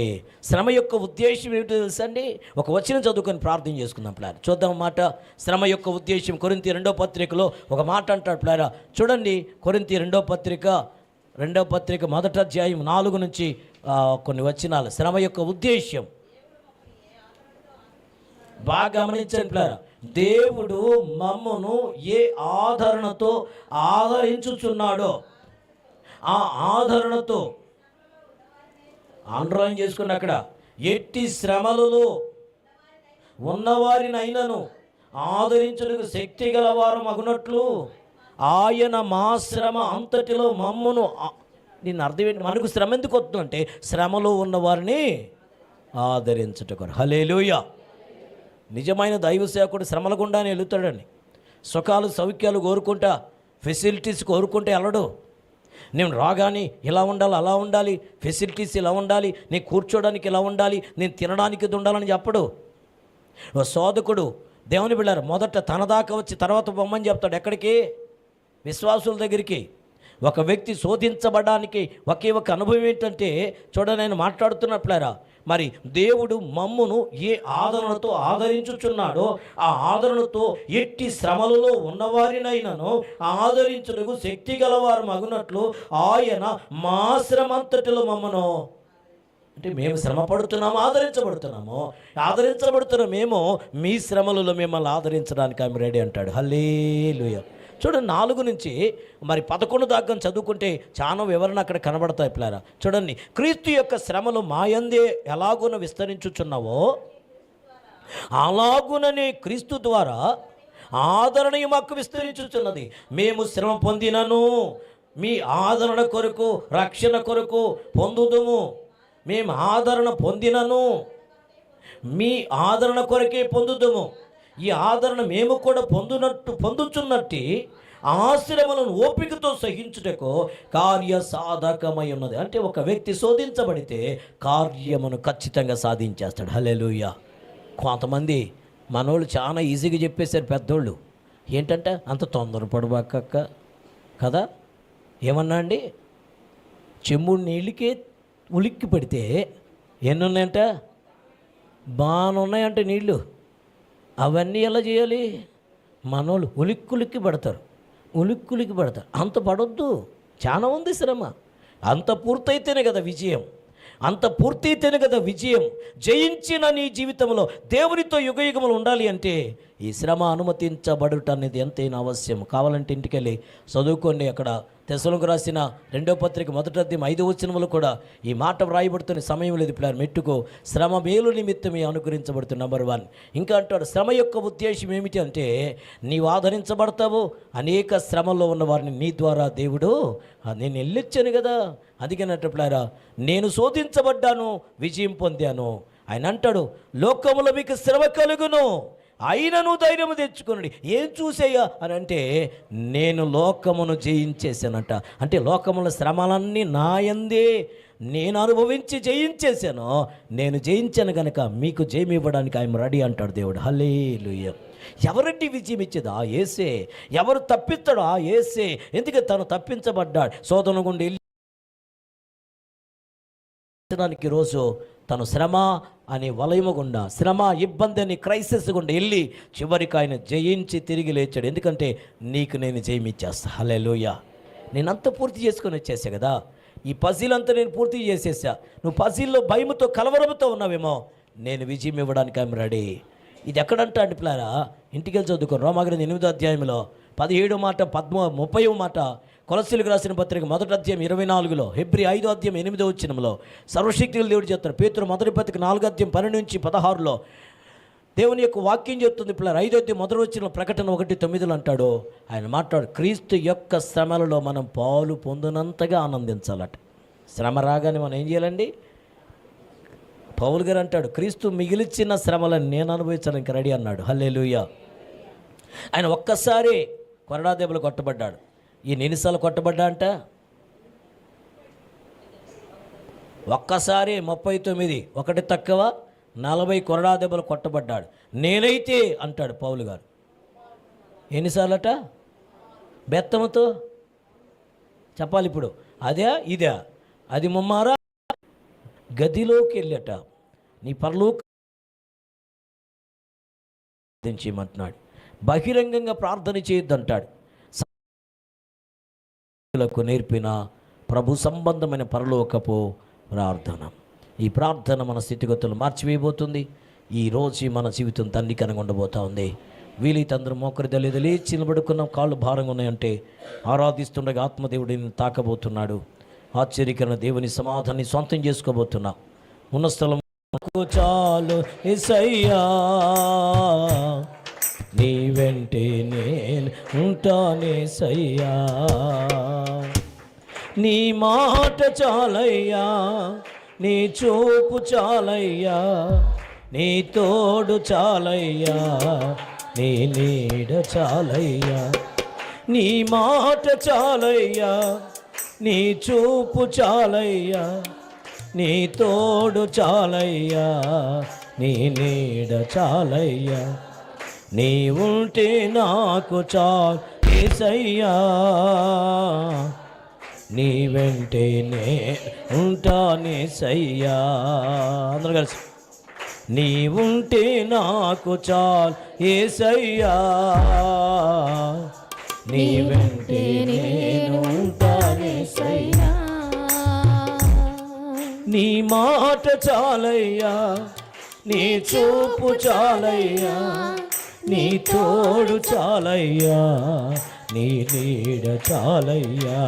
శ్రమ యొక్క ఉద్దేశం ఏమిటో తెలుసా అండి? ఒక వచనం చదువుకొని ప్రార్థన చేసుకుందాం ప్లార్. చూద్దాం మాట. శ్రమ యొక్క ఉద్దేశం కొరింథీ 2వ పత్రికలో ఒక మాట అంటాడు ప్లారా. చూడండి, కొరింథీ 2వ పత్రిక 1వ అధ్యాయం 4 నుంచి కొన్ని వచనాలు. శ్రమ యొక్క ఉద్దేశం బాగా గమనించండి ప్లారా. దేవుడు మమ్మును ఏ ఆదరణతో ఆదరించుచున్నాడో ఆ ఆదరణతో అండర్లైన్ చేసుకుని అక్కడ ఎట్టి శ్రమలలో ఉన్నవారినైనను ఆదరించుటకు శక్తి గలవారు మగునట్లు ఆయన మా శ్రమ అంతటిలో మమ్మును. దీని అర్థం ఏంటి? మనకు శ్రమ ఎందుకు వస్తుందంటే శ్రమలో ఉన్నవారిని ఆదరించుటకు. హల్లెలూయా. నిజమైన దైవ సేవకుడు శ్రమల గుండానే వెళుతాడండి. సుఖాలు సౌఖ్యాలు కోరుకుంటా, ఫెసిలిటీస్ కోరుకుంటే వెళ్ళడు. నేను రాగానే ఇలా ఉండాలి, అలా ఉండాలి, ఫెసిలిటీస్ ఇలా ఉండాలి, నేను కూర్చోడానికి ఇలా ఉండాలి, నేను తినడానికి ఇది ఉండాలని చెప్పడు. ఓ సోదకుడు దేవుని బిళ్ళారు మొదట తన దాకా వచ్చి తర్వాత బొమ్మని చెప్తాడు. ఎక్కడికి? విశ్వాసుల దగ్గరికి. ఒక వ్యక్తి శోధించబడడానికి ఒకే ఒక అనుభవం ఏంటంటే చూడండి, నేను మాట్లాడుతున్నట్లేరా, మరి దేవుడు మమ్మును ఏ ఆదరణతో ఆదరించుచున్నాడో ఆ ఆదరణతో ఎట్టి శ్రమలలో ఉన్నవారినైనాను ఆదరించుటకు శక్తి గలవారు మగునట్లు ఆయన మా శ్రమ అంతటిలో మమ్మను, అంటే మేము శ్రమ పడుతున్నాము, ఆదరించబడుతున్నామేమో మీ శ్రమలలో మిమ్మల్ని ఆదరించడానికి ఆమె రెడీ అంటాడు. హల్లెలూయా. చూడండి 4 నుంచి మరి 11 దాకా చదువుకుంటే చాలా వివరణ అక్కడ కనబడతాయి పిల్లారా. చూడండి, క్రీస్తు యొక్క శ్రమలు మాయందే ఎలాగున విస్తరించుచున్నావో అలాగుననే క్రీస్తు ద్వారా ఆదరణ మాకు విస్తరించుచున్నది. మేము శ్రమ పొందినను మీ ఆదరణ కొరకు, రక్షణ కొరకు పొందుదుము. మేము ఆదరణ పొందినను మీ ఆదరణ కొరకే పొందుదుము. ఈ ఆదరణ మేము కూడా పొందుచున్నట్టు ఆశ్రమలను ఓపికతో సహించుటకు కార్యసాధకమై ఉన్నది. అంటే ఒక వ్యక్తి శోధించబడితే కార్యమును ఖచ్చితంగా సాధించేస్తాడు. హల్లెలూయా. కొంతమంది మనోళ్ళు చాలా ఈజీగా చెప్పేశారు పెద్దోళ్ళు, ఏంటంటే అంత తొందరపడబాక కదా. ఏమన్నా అండి, చెంబుడు నీళ్ళకే ఉలిక్కి పడితే ఎన్ని ఉన్నాయంట, బాగానే ఉన్నాయంటే నీళ్ళు. అవన్నీ ఎలా చేయాలి? మనోళ్ళు ఉలిక్కి పడతారు. అంత పడొద్దు, చాలా ఉంది శ్రమ. అంత పూర్తయితేనే కదా విజయం. జయించిన నీ జీవితంలో దేవునితో యుగయుగములు ఉండాలి అంటే ఈ శ్రమ అనుమతించబడుట అనేది ఎంతైనా అవశ్యం. కావాలంటే ఇంటికెళ్ళి చదువుకోండి. అక్కడ తెస్సలోనికీయులకు రాసిన 2వ పత్రిక 1వ అధ్యాయం 5వ వచనములో కూడా ఈ మాట వ్రాయబడుతున్న సమయం లేదు పిల్లలు. మెట్టుకో శ్రమ మేలు నిమిత్తమే అనుగ్రహించబడుతున్న నంబర్ 1. ఇంకా అంటాడు, శ్రమ యొక్క ఉద్దేశం ఏమిటి అంటే నీవు ఆదరించబడతావు. అనేక శ్రమల్లో ఉన్న వారిని నీ ద్వారా దేవుడు నేను వెళ్ళొచ్చాను కదా. అందుకనట్టు పిల్లారా, నేను శోధించబడ్డాను, విజయం పొందాను. ఆయన అంటాడు, లోకములో మీకు శ్రమ కలుగును, అయినను ధైర్యము తెచ్చుకునండి. ఏం చూసేయా అని అంటే నేను లోకమును జయించేసానంట. అంటే లోకముల శ్రమలన్నీ నాయందే నేను అనుభవించి జయించేశాను. నేను జయించాను కనుక మీకు జయం ఇవ్వడానికి ఆయన రెడీ అంటాడు దేవుడు. హల్లెలూయా. ఎవరండి విజయం ఇచ్చేది? ఆ యేసే. ఎవరు తప్పిస్తాడు? ఆ యేసే. ఎందుకంటే తను తప్పించబడ్డాడు. శోధన గుండా వెళ్ళడానికి రోజు తను శ్రమ అనే వలయము గుండా, శ్రమ ఇబ్బంది అని క్రైసిస్ గుండా వెళ్ళి చివరికి ఆయన జయించి తిరిగి లేచాడు. ఎందుకంటే నీకు నేను జయమిచ్చేస్తా. హల్లెలూయా. నేనంతా పూర్తి చేసుకొని వచ్చేసా కదా. ఈ పజిల్ అంతా నేను పూర్తి చేసేసా. నువ్వు పజిల్లో భయముతో కలవరముతో ఉన్నావేమో, నేను విజయం ఇవ్వడానికి ఆయన రెడీ. ఇది ఎక్కడంటా అంటే పిల్లారా, ఇంటికి వెళ్ళి చదువుకో. రోమాగ్రంథం 8వ అధ్యాయంలో 17వ మాట 30వ మాట, కొలస్సీయులకు రాసిన పత్రిక 1వ అధ్యాయం 24లో, హెబ్రీ 5వ అధ్యాయం 8వ వచనంలో సర్వశక్తులు దేవుడు చెప్తారు. పేతురు 1వ పత్రిక 4వ అధ్యాయం 12 నుంచి 16లో దేవుని యొక్క వాక్యం చెప్తుంది పిల్లలు. 5వ అధ్యాయం 1వ వచనం ప్రకటన 1:9 అంటాడు. ఆయన మాట్లాడు, క్రీస్తు యొక్క శ్రమలలో మనం పాలు పొందినంతగా ఆనందించాలట. శ్రమ రాగానే మనం ఏం చేయాలండి? పౌలు గారు అంటాడు, క్రీస్తు మిగిలిచిన శ్రమలను నేను అనుభవించడానికి రెడీ అన్నాడు. హల్లెలూయా. ఆయన ఒక్కసారి కొరడా దెబ్బలు కొట్టబడ్డాడు. ఈ ఎన్నిసార్లు కొట్టబడ్డా అంట? ఒక్కసారి 39, ఒకటి తక్కువ 40 కొరడా దెబ్బలు కొట్టబడ్డాడు. నేనైతే అంటాడు పౌలు గారు. ఎన్నిసార్లట? బెత్తముతో చెప్పాలి ఇప్పుడు. అదే ఇదే అది ముమ్మారా గదిలోకి వెళ్ళట నీ పరలోక చేయమంటున్నాడు. బహిరంగంగా ప్రార్థన చేయొద్దంటాడు. నేర్పిన ప్రభు సంబంధమైన పరలోకపు ప్రార్థన. ఈ ప్రార్థన మన స్థితిగతులు మార్చివేయబోతుంది. ఈరోజు మన జీవితం తండ్రికరంగా ఉండబోతా ఉంది. వీలైతే అందరూ మోకరిదలేదు లేచి నిలబడుకున్న కాళ్ళు భారంగా ఉన్నాయంటే ఆరాధిస్తుండగా ఆత్మదేవుడిని తాకబోతున్నాడు. ఆశ్చర్యకరణ దేవుని సమాధానాన్ని సొంతం చేసుకోబోతున్నా. ఉన్న స్థలం చాలు యేసయ్యా, నీ వెంటే నేను ఉంటానేసయ్యా. నీ మాట చాలయ్యా, నీ చూపు చాలయ్యా, నీ తోడు చాలయ్యా, నీ నీడ చాలయ్యా. నీ మాట చాలయ్యా, నీ చూపు చాలయ్యా, నీ తోడు చాలయ్యా, నీ నీడ చాలయ్యా. నీ ఉంటే నాకు చాలు యేసయ్యా, నీ వెంటే నే ఉంటానేసయ్యా. అందరూ కలిసి నీ ఉంటే నాకు చాలు యేసయ్యా, నీ వెంటే నేను ఉంటానేసయ్యా. నీ మాట చాలయ్యా, నీ చూపు చాలయ్యా, నీ తోడు చాలయ్యా, నీ నీడ చాలయ్యా.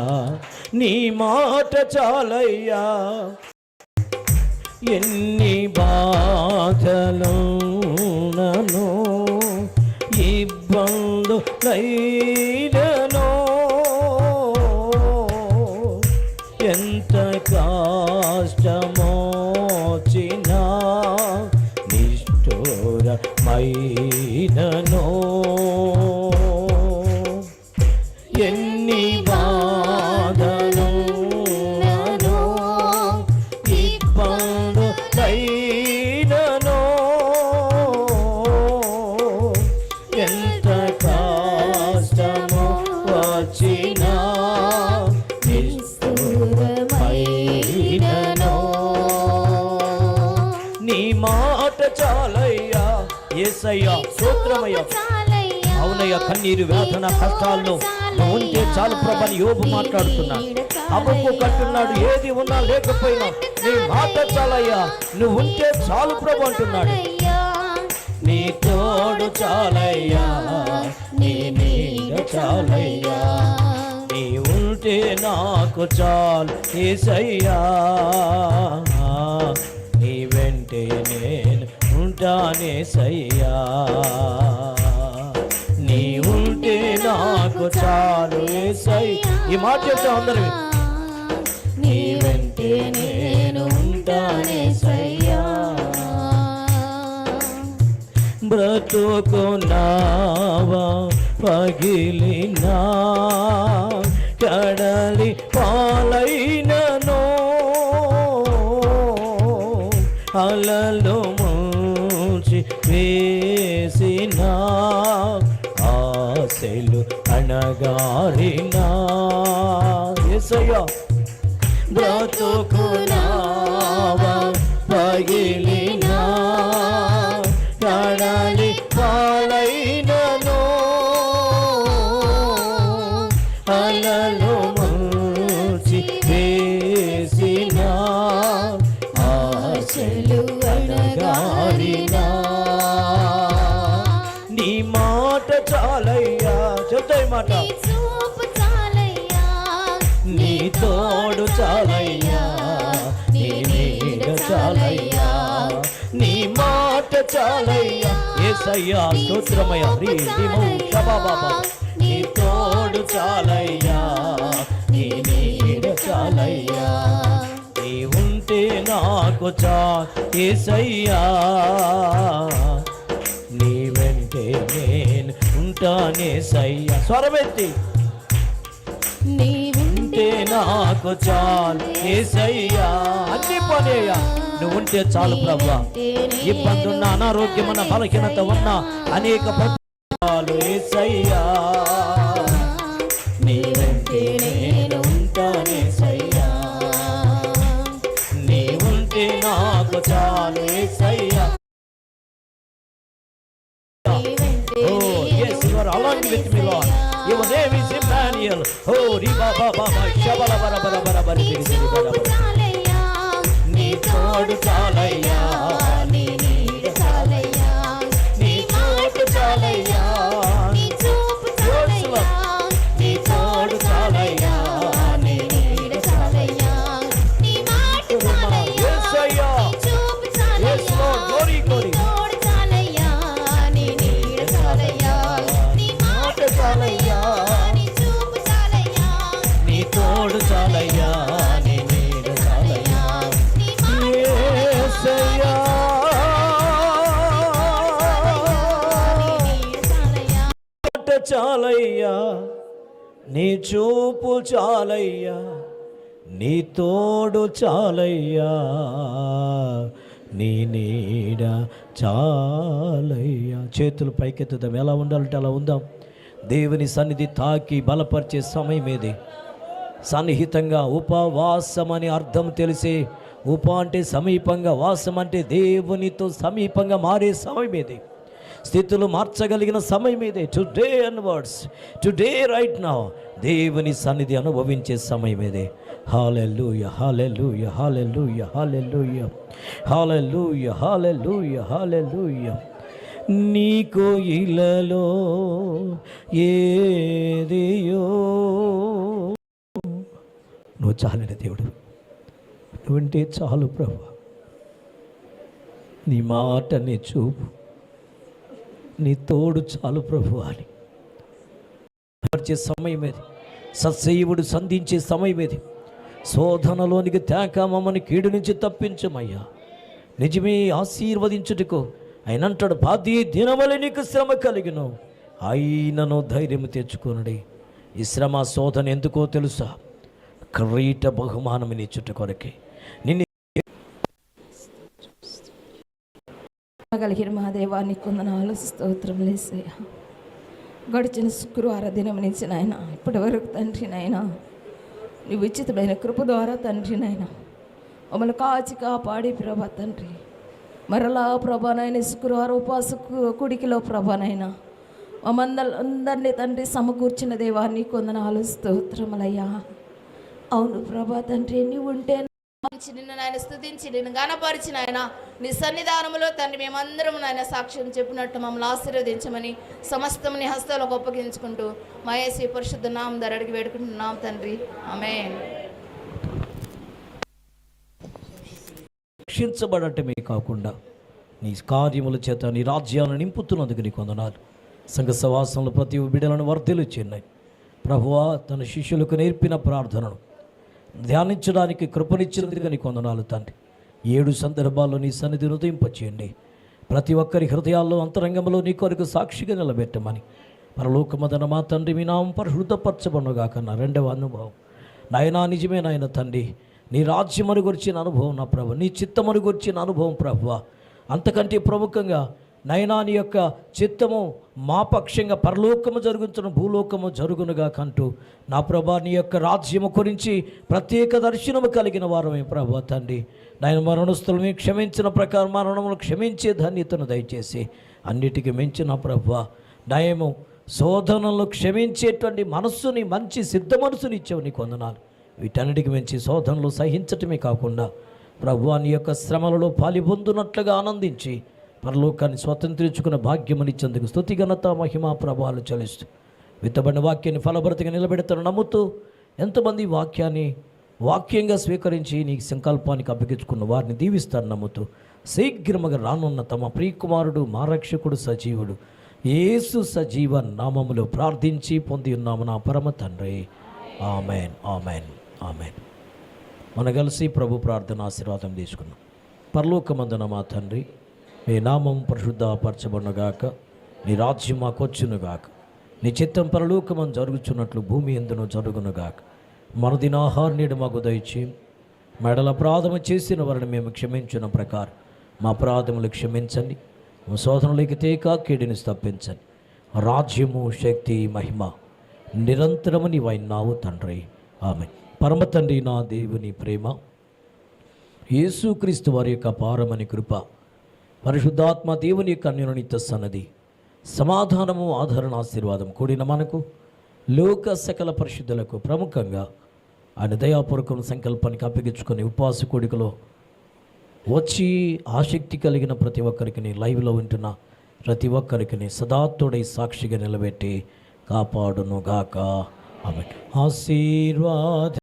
నీ మాట చాలయ్యా, ఎన్ని బాధలున్నను ఇబ్బందులైనను, ఎంత కష్టమొచ్చినా నిష్ఠురమైనను, ఎన్ని బాధలున్నను ఇబ్బందులైనను, ఎంత కష్టము వచ్చినా నిష్ఠురమైనను, నీ మాట చాలయ్యా యేసయ్యా. స్తోత్రమయ్యా. అవునయ్యా, కన్నీరు వేదన కష్టాల్లో నువ్వు ఉంటే చాలు ప్రభు అని యోబు మాట్లాడుతున్నాడు. హబక్కు కట్టున్నాడు, ఏది ఉన్నా లేకపోయినా నీ మాట చాలయ్యా, నువ్వు ఉంటే చాలు ప్రభు అంటున్నాడు. నీ తోడు చాలయ్యా, నీ నీడ చాలయ్యా, నీ ఉంటే నాకు చాలు యేసయ్యా, నీ వెంటే నేను ఉంటానేసయ్యా, నీ ఉంటే నాకు చాలు యేసయ్యా. ఈ మాట చెప్తాం అందరూ, నీ వెంటే నేను ఉంటానేసయ్యా. బ్రతుకున్నావా పగిలినా కడలి పాలైనను, అలలు ముంచి వేసినా ఆశలు అణగారినా యేసయ్యా. బ్రతుకున్నావా పగిలినా కడలి పాలైనను, అలలు ముంచి వేసినా ఆశలు అణగారినా, నీ మాట చాలయ్యా. చెప్తాయి మాట, నీ తోడు చాలయ్యా, నీ నీడ చాలయ్యా, నీ మాట చాలయ్యా యేసయ్యా. స్తోత్రమయ్యా. నీ తోడు చాలయ్యా, నీ నీడ చాలయ్యా, నీ ఉంటే నాకు చాలు యేసయ్యా, నీ వెంటే నేను ఉంటానేసయ్యా. స్వరమెత్తి నీ ఉంటే నాకు చాలు యేసయ్యా. అన్ని పనేయ్యా, నువ్వు ఉంటే చాలు ప్రభువా. ఇబ్బంది ఉన్న, అనారోగ్యమున్న, బలహీనత ఉన్న, అనేక చాలు యేసయ్యా, నీ వెంటే నేను ఉంటానేసయ్యా, నీ ఉంటే నాకు చాలు యేసయ్యా. Oh yes, you are along with me, Lord. Your name is Emmanuel. Oh riba baba shabala bara bara bara bara నీ తోడు చాలయ్యా, నీ నీడ చాలయ్యా, నీ మాట చాలయ్యా, నీ చూపు చాలయ్యా, నీ తోడు చాలయ్యా, నీ నీడ చాలయ్యా, నీ మాట చాలయ్యా, నీ చూపు చాలయ్యా, నీ తోడు చాలయ్యా, నీ నీడ చాలయ్యా, నీ మాట చాలయ్యా, నీ చూపు చాలయ్యా, నీ తోడు చాలయ్యా, నీ నీడ చాలయ్యా, యేసయ్యా. మాట చాలయ్యా, నీ చూపు చాలయ్యా, నీ తోడు చాలయ్యా, నీ నీడ చాలయ్యా. చేతులు పైకెత్తుదాం. ఎలా ఉండాలంటే అలా ఉందాం. దేవుని సన్నిధి తాకి బలపరిచే సమయం ఇది. సన్నిహితంగా ఉపవాసం అని అర్థం తెలిసి, ఉప అంటే సమీపంగా, వాసం అంటే దేవునితో సమీపంగా మారే సమయం ఇది. స్థితులు మార్చగలిగిన సమయం ఇదే. Today onwards, today right now దేవుని సన్నిధి అనుభవించే సమయం ఇదే. హల్లెలూయా, హల్లెలూయా, హల్లెలూయా, హల్లెలూయా, హల్లెలూయా, హల్లెలూయా, హల్లెలూయా. నీకు ఇలలో ఏదియో, నువ్వు చాలిన దేవుడు, నువ్వంటే చాలు ప్రభువా. నీ మాట, నీ చూపు, నీ తోడు చాలు ప్రభువా అని పరిచే సమయం ఇది. సత్సయ్యుడు సంధించే సమయం ఇది. శోధనలోనికి తేక మమ్మల్ని కీడు నుంచి తప్పించమయ్యా. నిజమే ఆశీర్వదించుటకు ఆయన అంటాడు, 10 దినములు నీకు శ్రమ కలిగిను, అయినను ధైర్యం తెచ్చుకొనుడి. ఈ శ్రమ శోధన ఎందుకో తెలుసా? కిరీట బహుమానం ఇచ్చుట కొరకే. నిన్ను కలిగిన మా దేవాన్ని కొందనాలు స్తోత్రములేసయ్యా. గడిచిన శుక్రవార దినం నుంచి నాయన ఇప్పటి వరకు తండ్రి నాయన నీ ఉచితమైన కృప ద్వారా తండ్రి నాయన మమ్మల్ని కాచి కాపాడి ప్రభా తండ్రి, మరలా ప్రభానైనా శుక్రవారం ఉపవాస కుడికిలో ప్రభానైనా మమ్మందరినీ తండ్రి సమకూర్చిన దేవాన్ని కొందనాలు స్తోత్రములయ్యా. అవును ప్రభా తండ్రి, నీవు ఉంటే నిన్ను నాయన స్తుతించి నిన్ను గణపరిచిన ఆయన నీ సన్నిధానంలో తండ్రి మేమందరం నాయన సాక్ష్యం చెప్పినట్టు మమ్మల్ని ఆశీర్వదించమని సమస్తం నీ హస్తాలకు ఒప్పగించుకుంటూ మా యేసు పరిశుద్ధ నామం ద్వారా అడిగి వేడుకుంటున్నాం తండ్రి, ఆమేన్. రక్షించబడటమే కాకుండా నీ కార్యముల చేత నీ రాజ్యాలను నింపుతున్నందుకు నీ వందనాలు. సంఘ సవాసంలో ప్రతి బిడ్డలను వర్ధిల్లు చెన్నాయి ప్రభువా. తన శిష్యులకు నేర్పిన ప్రార్థనను ధ్యానించడానికి కృపనిచ్చినందుకు నీకు వందనాలు తండ్రి. 7 సందర్భాల్లో నీ సన్నిధిని ఉదయింపచేయండి. ప్రతి ఒక్కరి హృదయాల్లో అంతరంగంలో నీ కొరకు సాక్షిగా నిలబెట్టమని పరలోకమదన మా తండ్రి మీ నామం పరిశుద్ధపరచబడునుగా కన్నా 2వ అనుభవం నాయనా. నిజమే నాయన తండ్రి, నీ రాజ్యమను గురించిన అనుభవం నా ప్రభు, నీ చిత్తమను గురించిన అనుభవం ప్రభువా. అంతకంటే ప్రముఖంగా నైనా నీ యొక్క చిత్తము మా పక్షంగా పరలోకము జరుగుతున్న భూలోకము జరుగునుగా కంటూ నా ప్రభా నీ యొక్క రాజ్యము గురించి ప్రత్యేక దర్శనము కలిగిన వారమే ప్రభా తండ్రి. నాయన మరణస్తులను క్షమించిన ప్రకారం మరణమును క్షమించే ధన్యతను దయచేసి అన్నిటికీ మించిన ప్రభా నయము శోధనలు క్షమించేటువంటి మనస్సుని, మంచి సిద్ధ మనసుని ఇచ్చావు నీకు వందనాలు. వీటన్నిటికి మించి శోధనలు సహించటమే కాకుండా ప్రభువా నీ యొక్క శ్రమలలో పాలిపొందునట్లుగా ఆనందించి పరలోకాన్ని స్వతంత్రించుకున్న భాగ్యమనిచ్చేందుకు స్తుతి ఘనత మహిమా ప్రభావాలు చెల్లిస్తూ విత్తబడిన వాక్యాన్ని ఫలభరితంగా నిలబెడతాను నమ్ముతూ ఎంతమంది వాక్యంగా స్వీకరించి నీ సంకల్పానికి అప్పగించుకున్న వారిని దీవిస్తాను నమ్ముతూ శీఘ్రముగా రానున్న తమ ప్రియకుమారుడు మా రక్షకుడు సజీవుడు యేసు సజీవ నామములో ప్రార్థించి పొంది ఉన్నాము నా పరమ తండ్రి, ఆమెన్, ఆమెన్, ఆమెన్. మన కలిసి ప్రభు ప్రార్థన ఆశీర్వాదం తీసుకున్నాం. పరలోకమందున మా తండ్రి, నీ నామం పరిశుద్ధపరచబడునుగాక, నీ రాజ్యం మాకొచ్చునుగాక, నీ చిత్తం పరలోకమని జరుగుచున్నట్లు భూమి ఎందును జరుగునుగాక. మరుదినాహార నేడు మాకు దయచేయం. మెడల అపరాధము చేసిన వారిని మేము క్షమించిన ప్రకారం మా అపరాధములు క్షమించండి. మా శోధనలోకి తేక కీడుని తప్పించండి. రాజ్యము, శక్తి, మహిమ నిరంతరము నీవైనావు తండ్రి, ఆమేన్. పరమ తండ్రి నా దేవుని ప్రేమ, యేసుక్రీస్తు వారి యొక్క అపారమని కృప, పరిశుద్ధాత్మ దేవుని యొక్క అన్యోన్యత సన్నది, సమాధానము, ఆదరణ, ఆశీర్వాదం కూడిన మనకు లోక సకల పరిశుద్ధులకు ప్రముఖంగా ఆయన దయాపూర్వకం సంకల్పానికి అప్పగించుకొని ఉపవాస కూడికలో వచ్చి ఆసక్తి కలిగిన ప్రతి ఒక్కరికి, లైవ్లో ఉంటున్న ప్రతి ఒక్కరికి సదాత్తుడై సాక్షిగా నిలబెట్టి కాపాడునుగాక. ఆమేన్. ఆశీర్వాద